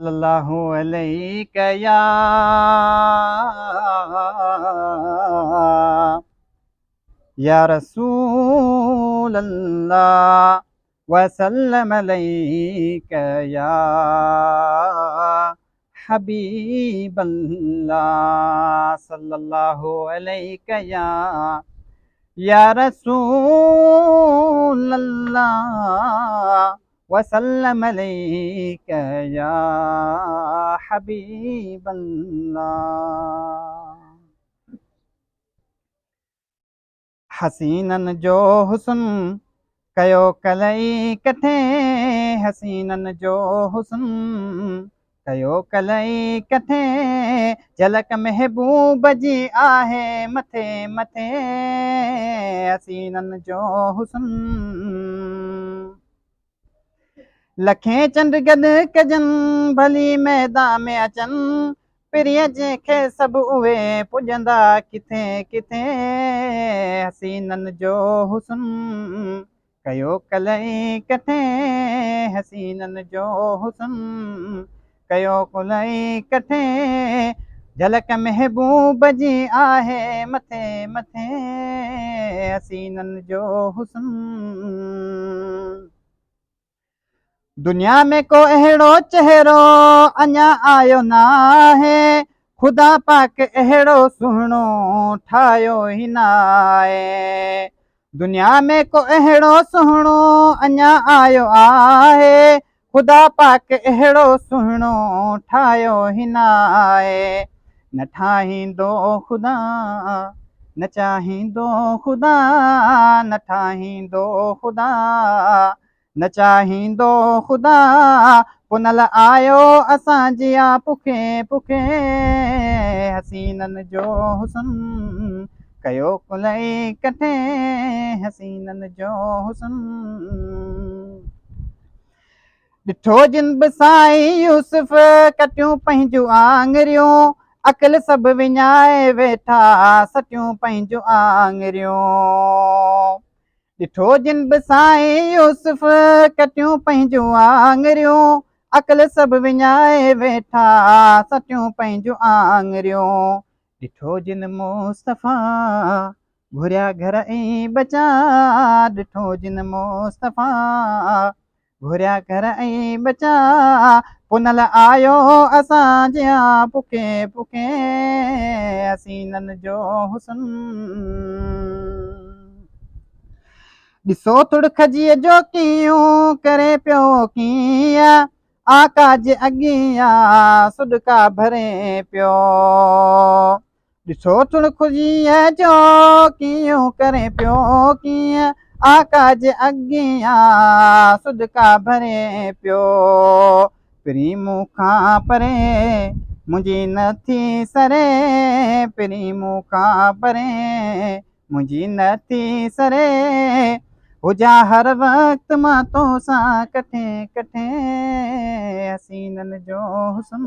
सल्लल्लाहु अलैका या रसूल अल्लाह वसल्लम अलैका या हबीब अल्लाह सल्लल्लाहु अलैका या रसूल अल्लाह वसल्लम अलैका या हबीब अल्लाह। हसीनन जो हुस्न कयो कलई कठे, हसीनन जो हुस्न कयो कलई कठे, झलक महबूब जी आहे मथे मथे, हसीनन जो हुस्न लखे चंड गॾ कजन भली मैदान में अचन, प्रिय जंहिंखे सभु उहे पुॼंदा किथे किथे, हसीनन जो हुस्न कयो कलई कठे, हसीनन जो हुस्न कयो कलई कठे, झलक महबूब जी आहे मथे मथे, हसीनन जो हुस्न। दुनिया में को अहिड़ो चेहरो अञा आयो न आहे, ख़ुदा पाक अहिड़ो सुहिणो ठाहियो ई न आहे। दुनिया में को अहिड़ो सुहिणो अञा आयो आहे, ख़ुदा पाक अहिड़ो सुहिणो ठाहियो ई न आहे। न ठाहींदो ख़ुदा न चाहींदो ख़ुदा, न ठाहींदो ख़ुदा न चाहींदो ख़ुदा, पुनल आयो असांजी आ पुखे पुखे, हसीनन जो हुस्न कयो कुलई कठे, हसीनन जो हुस्न। ॾिठो जिन बि साईं यूसुफ कटियूं पंहिंजूं आङिरियूं, अक़ल सभु विञाए वेठा सटियूं पंहिंजूं आङिरियूं। ॾिठो जिन बि साईं यूसुफ कटियूं पंहिंजूं आङिरियूं, अक़ल सभु विञाए वेठा सटियूं पंहिंजूं आङिरियूं। ॾिठो जिन मुस्तफ़ा घुरिया घर ऐं बचा, ॾिठो जिन मुस्तफ़ा घुरिया घर ऐं बचा, पुनल आयो असांजे पुखे पुखे, हसीनन जो हुस्न। ॾिसो तुड़खजीअ जो कीअं करे पियो कीअं, आका जे अॻियां सुॾका भरे पियो। ॾिसो तुड़खजीअ जो कीअं करे पियो कीअं, आका जे अॻियां सुॾका भरे पियो। पिरी मूंखां परे मुंहिंजी नथी सरे, पिरी मूंखां परे मुंहिंजी नथी सरे, हुजा हर वक़्तु मां तोसां कठे कठे, हसीनन जो हुस्न।